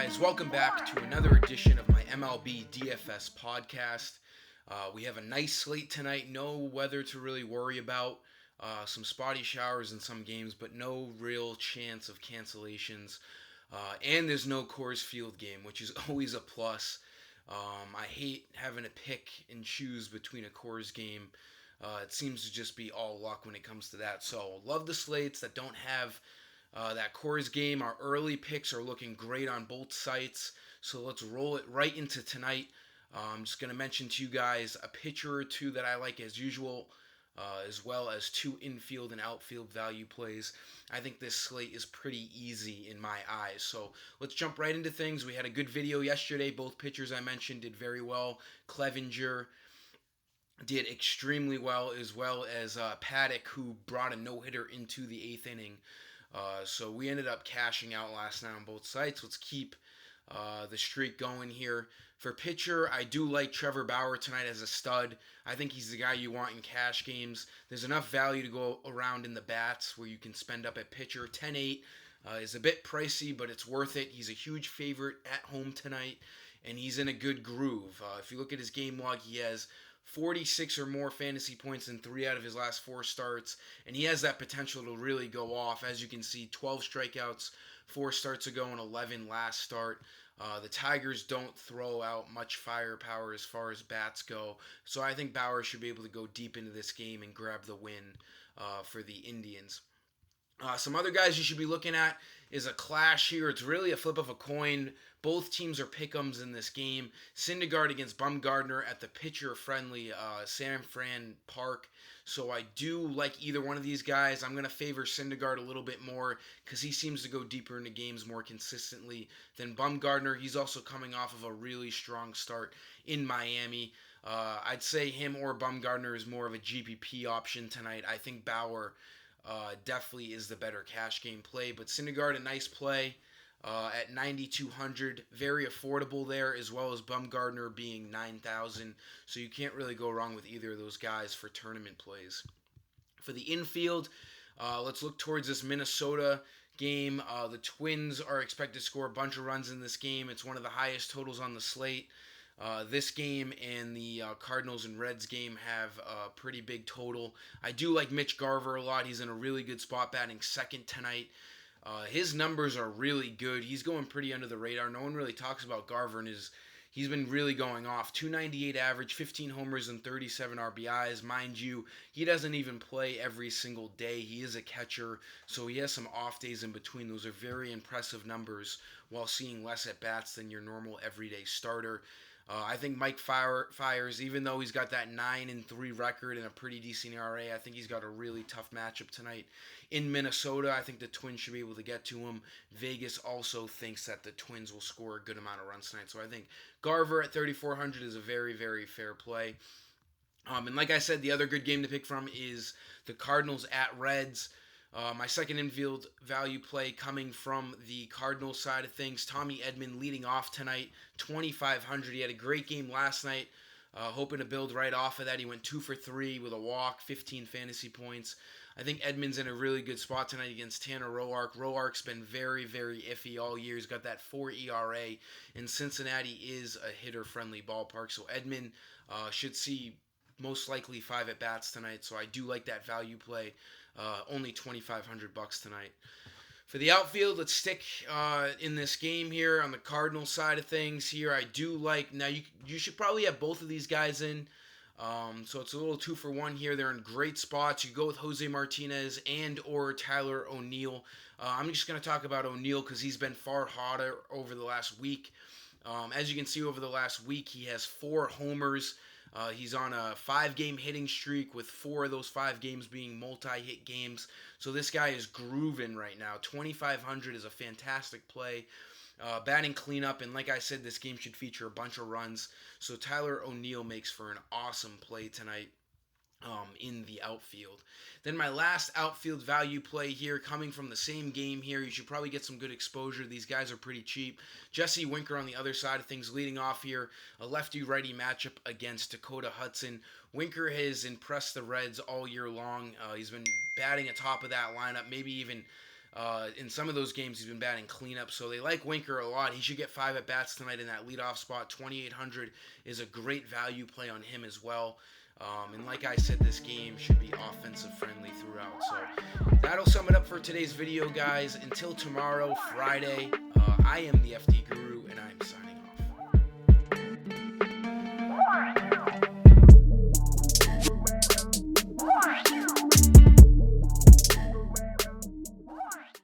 guys, welcome back to another edition of my MLB DFS podcast. We have a nice slate tonight, no weather to really worry about, some spotty showers in some games, but no real chance of cancellations. And there's no Coors Field game, which is always a plus. I hate having to pick and choose between a Coors game. It seems to just be all luck when it comes to that. So, love the slates that don't have that Coors game. Our early picks are looking great on both sites. So let's roll it right into tonight. I'm just going to mention to you guys a pitcher or two that I like as usual, as well as two infield and outfield value plays. I think this slate is pretty easy in my eyes. So let's jump right into things. We had a good video yesterday. Both pitchers I mentioned did very well. Clevenger did extremely well as Paddock, who brought a no-hitter into the eighth inning. So we ended up cashing out last night on both sites. Let's keep the streak going here. For pitcher, I do like Trevor Bauer tonight as a stud. I think he's the guy you want in cash games. There's enough value to go around in the bats where you can spend up at pitcher. 10-8 is a bit pricey, but it's worth it. He's a huge favorite at home tonight, and he's in a good groove. If you look at his game log, he has 46 or more fantasy points in 3 out of his last 4 starts, and he has that potential to really go off. As you can see, 12 strikeouts 4 starts ago and 11 last start. The Tigers don't throw out much firepower as far as bats go, so I think Bauer should be able to go deep into this game and grab the win for the Indians. Some other guys you should be looking at is a clash here. It's really a flip of a coin. Both teams are pick'ems in this game. Syndergaard against Bumgarner at the pitcher-friendly San Fran Park. So I do like either one of these guys. I'm going to favor Syndergaard a little bit more because he seems to go deeper into games more consistently than Bumgarner. He's also coming off of a really strong start in Miami. I'd say him or Bumgarner is more of a GPP option tonight. I think Bauer definitely is the better cash game play, but Syndergaard a nice play at 9,200, very affordable there, as well as Bumgarner being 9,000. So you can't really go wrong with either of those guys for tournament plays. For the infield, let's look towards this Minnesota game. The Twins are expected to score a bunch of runs in this game. It's one of the highest totals on the slate. This game and the Cardinals and Reds game have a pretty big total. I do like Mitch Garver a lot. He's in a really good spot, batting second tonight. His numbers are really good. He's going pretty under the radar. No one really talks about Garver, and he's been really going off. 298 average, 15 homers, and 37 RBIs. Mind you, he doesn't even play every single day. He is a catcher, so he has some off days in between. Those are very impressive numbers while seeing less at-bats than your normal everyday starter. I think Mike Fiers, even though he's got that 9-3 record and a pretty decent ERA, I think he's got a really tough matchup tonight in Minnesota. I think the Twins should be able to get to him. Vegas also thinks that the Twins will score a good amount of runs tonight. So I think Garver at 3,400 is a very, very fair play. And like I said, the other good game to pick from is the Cardinals at Reds. My second infield value play coming from the Cardinals side of things. Tommy Edman leading off tonight, 2,500. He had a great game last night. Hoping to build right off of that. He went 2 for 3 with a walk, 15 fantasy points. I think Edman's in a really good spot tonight against Tanner Roark. Roark's been very, very iffy all year. He's got that 4 ERA, and Cincinnati is a hitter-friendly ballpark. So Edman should see most likely 5 at-bats tonight. So I do like that value play. Only $2,500 tonight. For the outfield, let's stick in this game here on the Cardinals side of things. Here, I do like. Now, you should probably have both of these guys in. So it's a little 2-for-1 here. They're in great spots. You go with Jose Martinez and or Tyler O'Neill. I'm just going to talk about O'Neill because he's been far hotter over the last week. As you can see, over the last week, he has 4 homers. He's on a 5-game hitting streak with 4 of those 5 games being multi-hit games. So this guy is grooving right now. 2,500 is a fantastic play. Batting cleanup, and like I said, this game should feature a bunch of runs. So Tyler O'Neill makes for an awesome play tonight in the outfield. Then my last outfield value play here, coming from the same game here. You should probably get some good exposure. These guys are pretty cheap. Jesse Winker on the other side of things leading off here. A lefty-righty matchup against Dakota Hudson. Winker has impressed the Reds all year long. He's been batting atop of that lineup, maybe even In some of those games, he's been batting cleanup, so they like Winker a lot. He should get 5 at-bats tonight in that leadoff spot. 2,800 is a great value play on him as well. And like I said, this game should be offensive friendly throughout. So that'll sum it up for today's video, guys. Until tomorrow, Friday, I am the FD Guru, and I'm signing